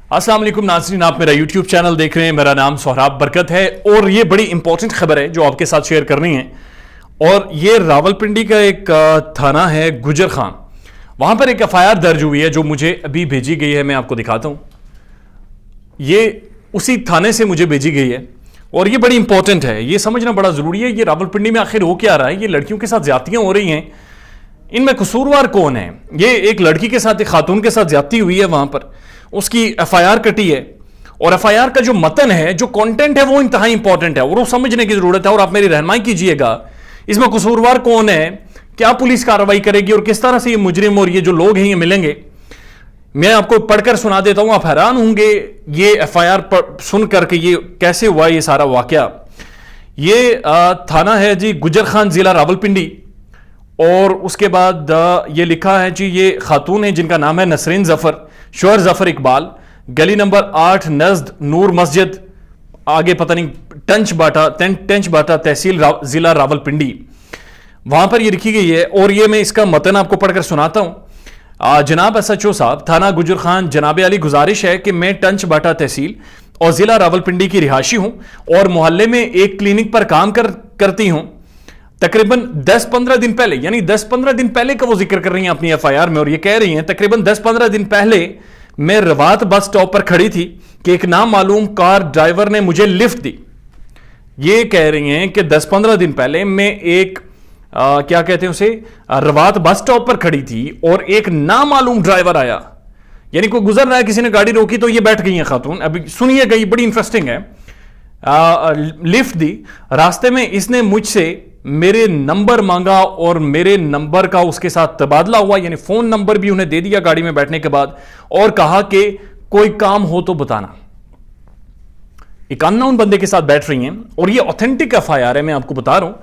अस्सलाम वालेकुम नाज़रीन, आप मेरा यूट्यूब चैनल देख रहे हैं। मेरा नाम सोहराब बरकत है और ये बड़ी इंपॉर्टेंट खबर है जो आपके साथ शेयर करनी है। और ये रावलपिंडी का एक थाना है गुजर खान, वहां पर एक एफआईआर दर्ज हुई है जो मुझे अभी भेजी गई है। मैं आपको दिखाता हूं, ये उसी थाने से मुझे भेजी गई है और ये बड़ी इंपॉर्टेंट है, ये समझना बड़ा जरूरी है। ये रावलपिंडी में आखिर हो क्या रहा है? ये लड़कियों के साथ ज्यादतियां हो रही हैं, इनमें कसूरवार कौन है? ये एक लड़की के साथ, एक खातून के साथ ज्यादती हुई है, वहां पर उसकी एफआईआर कटी है और एफआईआर का जो मतन है, जो कंटेंट है, वो इंतहाई इंपॉर्टेंट है और वो समझने की जरूरत है। और आप मेरी रहनुमाई कीजिएगा, इसमें कसूरवार कौन है, क्या पुलिस कार्रवाई करेगी और किस तरह से ये मुजरिम और ये जो लोग हैं ये मिलेंगे। मैं आपको पढ़कर सुना देता हूं, आप हैरान होंगे ये एफआईआर सुन करके ये कैसे हुआ ये सारा वाकया। ये थाना है जी गुजर खान, जिला रावलपिंडी। और उसके बाद ये लिखा है जी, ये खातून है जिनका नाम है नसरीन जफर, शोहर जफर इकबाल, गली नंबर 8 नज़द नूर मस्जिद, आगे पता नहीं टंच बाटा तहसील जिला रावलपिंडी, वहां पर ये लिखी गई है। और ये मैं इसका मतन आपको पढ़कर सुनाता हूं। जनाब SHO साहब, थाना गुजर खान, जनाब अली, गुजारिश है कि मैं टंच बाटा तहसील और जिला रावलपिंडी की रिहायशी हूं और मोहल्ले में एक क्लिनिक पर काम करती हूं। तकरीबन 10-15 दिन पहले, यानी 10-15 दिन पहले का वो जिक्र कर रही हैं अपनी एफआईआर में, और ये कह रही हैं तकरीबन 10-15 दिन पहले मैं रवात बस स्टॉप पर खड़ी थी कि एक नामालूम कार ड्राइवर ने मुझे लिफ्ट दी। ये कह रही हैं कि 10-15 दिन पहले मैं एक क्या कहते हैं उसे, रवात बस स्टॉप पर खड़ी थी और एक नामालूम ड्राइवर आया, यानी कोई गुजर रहा है, किसी ने गाड़ी रोकी तो ये बैठ गई है खातून। अभी सुनिएगा, ये बड़ी इंटरेस्टिंग है। लिफ्ट दी, रास्ते में इसने मुझसे मेरे नंबर मांगा और मेरे नंबर का उसके साथ तबादला हुआ, यानी फोन नंबर भी उन्हें दे दिया गाड़ी में बैठने के बाद, और कहा कि कोई काम हो तो बताना। एक अननोन बंदे के साथ बैठ रही हैं और ये ऑथेंटिक एफआईआर है, मैं आपको बता रहा हूं।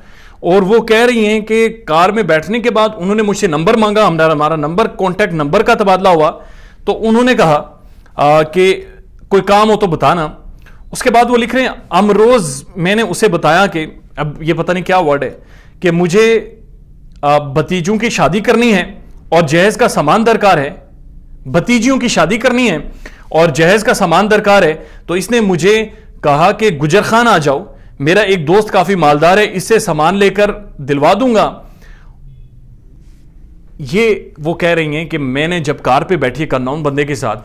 और वो कह रही हैं कि कार में बैठने के बाद उन्होंने मुझसे नंबर मांगा, हमारा नंबर, कॉन्टैक्ट नंबर का तबादला हुआ, तो उन्होंने कहा कि कोई काम हो तो बताना। उसके बाद वो लिख रहे हैं अमरोज, मैंने उसे बताया कि अब ये पता नहीं क्या वर्ड है, कि मुझे भतीजों की शादी करनी है और जहेज का सामान दरकार है, भतीजियों की शादी करनी है और जहेज का सामान दरकार है। तो इसने मुझे कहा कि गुजर खान आ जाओ, मेरा एक दोस्त काफी मालदार है, इससे सामान लेकर दिलवा दूंगा। ये वो कह रही हैं कि मैंने जब कार पे बैठी एक अननोन बंदे के साथ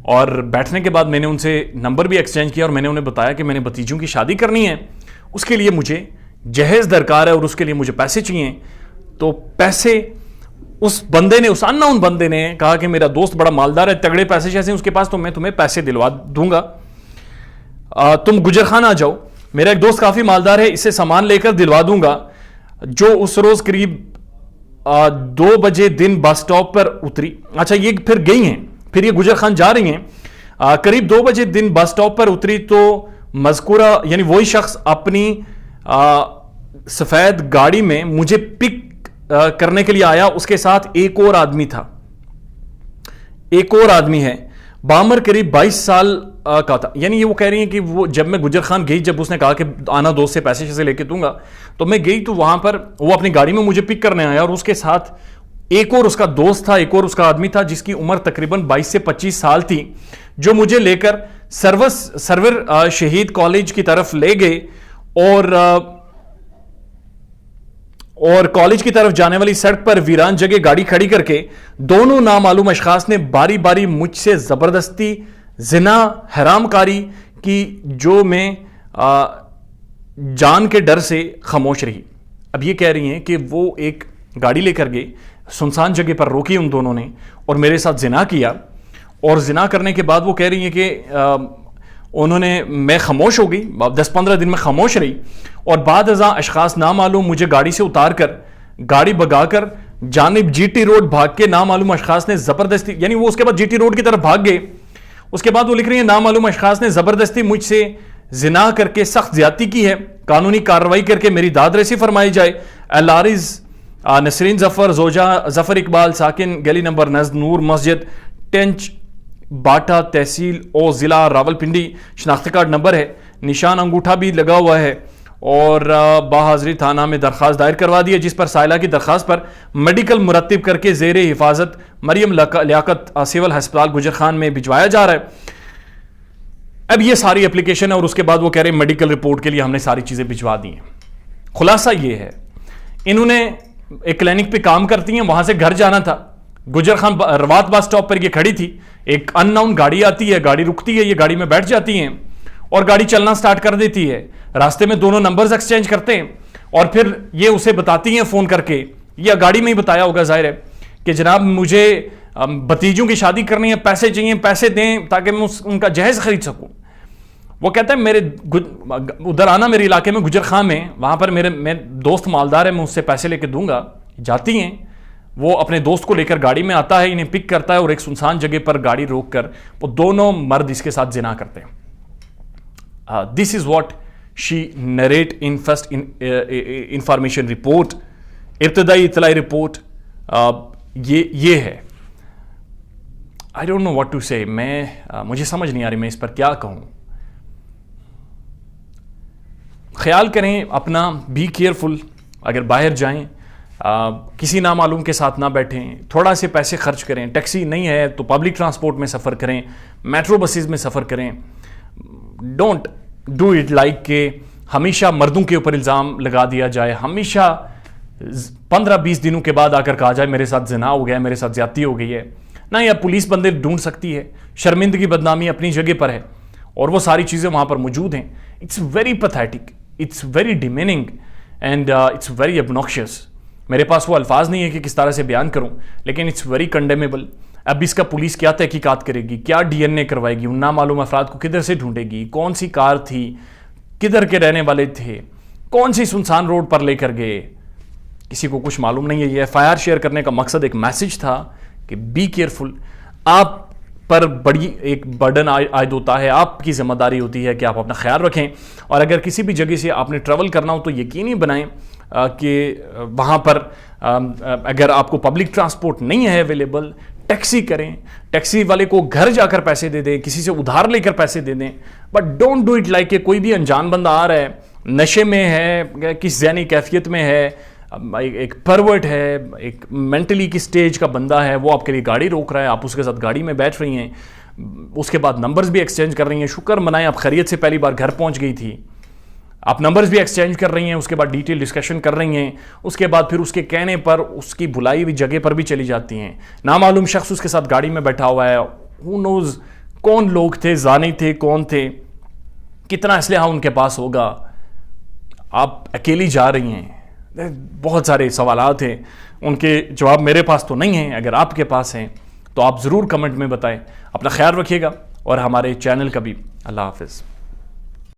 और बैठने के बाद मैंने उनसे नंबर भी एक्सचेंज किया और मैंने उन्हें बताया कि मैंने भतीजों की शादी करनी है, उसके लिए मुझे जहेज दरकार है और उसके लिए मुझे पैसे चाहिए। तो पैसे उस बंदे ने, उस अननोन बंदे ने कहा कि मेरा दोस्त बड़ा मालदार है, तगड़े पैसे जैसे उसके पास, तो मैं तुम्हें पैसे दिलवा दूंगा, तुम गुजर खान आ जाओ, मेरा एक दोस्त काफी मालदार है, इससे सामान लेकर दिलवा दूंगा। जो उस रोज करीब 2 बजे दिन बस स्टॉप पर उतरी। अच्छा, ये फिर गई हैं, फिर ये गुजर खान जा रही हैं, करीब 2 बजे दिन बस स्टॉप पर उतरी तो मज़कूरा यानी वही शख्स अपनी सफेद गाड़ी में मुझे पिक करने के लिए आया, उसके साथ एक और आदमी था, एक और आदमी है, बामर करीब 22 साल का था। यानी ये वो कह रही है कि वो जब मैं गुजर खान गई, जब उसने कहा कि आना दोस्त से पैसे शैसे लेके दूंगा, तो मैं गई तो वहां पर वो अपनी गाड़ी में मुझे पिक करने आया और उसके साथ एक और उसका दोस्त था, एक और उसका आदमी था जिसकी उम्र तकरीबन 22 से 25 साल थी, जो मुझे लेकर सरवर शहीद कॉलेज की तरफ ले गए और कॉलेज की तरफ जाने वाली सड़क पर वीरान जगह गाड़ी खड़ी करके दोनों नामालूम अशखास ने बारी बारी मुझसे जबरदस्ती जिना हरामकारी की, जो मैं जान के डर से खामोश रही। अब ये कह रही हैं कि वो एक गाड़ी लेकर गए, सुनसान जगह पर रोकी उन दोनों ने और मेरे साथ जिना किया, और जिना करने के बाद वो कह रही हैं कि मैं खामोश हो गई, 10-15 दिन में खामोश रही, और बाद अज़ा अशखास नामालूम मुझे गाड़ी से उतार कर, गाड़ी भगाकर जानिब GT रोड भाग के नामालूम अशखास ने जबरदस्ती, यानी वो उसके बाद GT रोड की तरफ भाग गए। उसके बाद वो लिख रही है नामालूम अशखास ने जबरदस्ती मुझसे जिना करके सख्त ज्यादती की है, कानूनी कार्रवाई करके मेरी दाद रसी फरमाई जाए। अलारिज नसरीन जफर, जोजा जफर इकबाल, साकिन गली नंबर नज़द नूर मस्जिद, टेंच बाटा तहसील और ज़िला रावलपिंडी, शनाख्ती कार्ड नंबर है, निशान अंगूठा भी लगा हुआ है, और बाहाज़री थाना में दरख्वास्त दायर करवा दी है, जिस पर साइला की दरख्वास्त पर मेडिकल मुरत्तिब करके ज़ेरे हिफाजत मरियम लियाकत सिविल हस्पताल गुजर खान में भिजवाया जा रहा है। اب یہ ساری اپلیکیشن ہے اور اس کے بعد وہ کہہ رہے ہیں میڈیکل رپورٹ کے لیے ہم نے ساری چیزیں بھجوا دی ہیں. خلاصہ یہ ہے انہوں نے ایک کلینک پہ کام کرتی ہیں, وہاں سے گھر جانا تھا, گجر خان روات بس اسٹاپ پر یہ کھڑی تھی, ایک ان نون گاڑی آتی ہے, گاڑی رکتی ہے, یہ گاڑی میں بیٹھ جاتی ہیں اور گاڑی چلنا سٹارٹ کر دیتی ہے. راستے میں دونوں نمبرز ایکسچینج کرتے ہیں اور پھر یہ اسے بتاتی ہیں فون کر کے, یا گاڑی میں ہی بتایا ہوگا ظاہر ہے, کہ جناب مجھے بھتیجوں کی شادی کرنی ہے, پیسے چاہیے, پیسے دیں تاکہ میں ان کا جہیز خرید سکوں. وہ کہتا ہے میرے ادھر آنا میرے علاقے میں گجر خان میں, وہاں پر میرے دوست مالدار ہے, میں اس سے پیسے لے کے دوں گا. جاتی ہیں, وہ اپنے دوست کو لے کر گاڑی میں آتا ہے, انہیں پک کرتا ہے اور ایک سنسان جگہ پر گاڑی روک کر وہ دونوں مرد اس کے ساتھ زنا کرتے ہیں. This is what she narrate in first information report, ابتدائی اطلاعی رپورٹ یہ ہے. I don't know what to say, مجھے سمجھ نہیں آ رہی میں اس پر کیا کہوں. خیال کریں اپنا, بی کیئرفل, اگر باہر جائیں کسی نامعلوم کے ساتھ نہ بیٹھیں, تھوڑا سے پیسے خرچ کریں, ٹیکسی نہیں ہے تو پبلک ٹرانسپورٹ میں سفر کریں, میٹرو بسیز میں سفر کریں. ڈونٹ ڈو اٹ لائک کہ ہمیشہ مردوں کے اوپر الزام لگا دیا جائے, ہمیشہ 15-20 دنوں کے بعد آ کر کہا جائے میرے ساتھ زنا ہو گیا ہے, میرے ساتھ زیادتی ہو گئی ہے. نہ یا پولیس بندے ڈھونڈ سکتی ہے, شرمندگی بدنامی اپنی جگہ پر ہے اور وہ ساری چیزیں وہاں پر موجود ہیں. It's very pathetic, it's very demeaning and it's very obnoxious. میرے پاس وہ الفاظ نہیں ہے کہ کس طرح سے بیان کروں, لیکن اٹس ویری کنڈیمیبل. اب اس کا پولیس کیا تحقیقات کرے گی, کیا ڈی این اے کروائے گی, ان نامعلوم افراد کو کدھر سے ڈھونڈے گی, کون سی کار تھی, کدھر کے رہنے والے تھے, کون سی سنسان روڈ پر لے کر گئے, کسی کو کچھ معلوم نہیں ہے. یہ ایف آئی آر شیئر کرنے کا مقصد ایک میسج تھا کہ بی کیئرفل. آپ پر بڑی ایک برڈن عائد ہوتا ہے, آپ کی ذمہ داری ہوتی ہے کہ آپ اپنا خیال رکھیں, اور اگر کسی بھی جگہ سے آپ نے ٹریول کرنا ہو تو یقینی بنائیں کہ وہاں پر اگر آپ کو پبلک ٹرانسپورٹ نہیں ہے اویلیبل, ٹیکسی کریں, ٹیکسی والے کو گھر جا کر پیسے دے دیں, کسی سے ادھار لے کر پیسے دے دیں. But don't do it like کہ کوئی بھی انجان بندہ آ رہا ہے, نشے میں ہے, کس ذہنی کیفیت میں ہے, ایک پرورٹ ہے, ایک مینٹلی کی سٹیج کا بندہ ہے, وہ آپ کے لیے گاڑی روک رہا ہے, آپ اس کے ساتھ گاڑی میں بیٹھ رہی ہیں, اس کے بعد نمبرز بھی ایکسچینج کر رہی ہیں. شکر منائیں آپ خیریت سے پہلی بار گھر پہنچ گئی تھی, آپ نمبرز بھی ایکسچینج کر رہی ہیں, اس کے بعد ڈیٹیل ڈسکشن کر رہی ہیں, اس کے بعد پھر اس کے کہنے پر اس کی بلائی ہوئی جگہ پر بھی چلی جاتی ہیں. نامعلوم شخص اس کے ساتھ گاڑی میں بیٹھا ہوا ہے, ہو نوز کون لوگ تھے, زانی تھے, کون تھے, کتنا اسلحہ ان کے پاس ہوگا. آپ اکیلی جا رہی ہیں. بہت سارے سوالات ہیں, ان کے جواب میرے پاس تو نہیں ہیں, اگر آپ کے پاس ہیں تو آپ ضرور کمنٹ میں بتائیں. اپنا خیال رکھیے گا اور ہمارے چینل کا بھی. اللہ حافظ.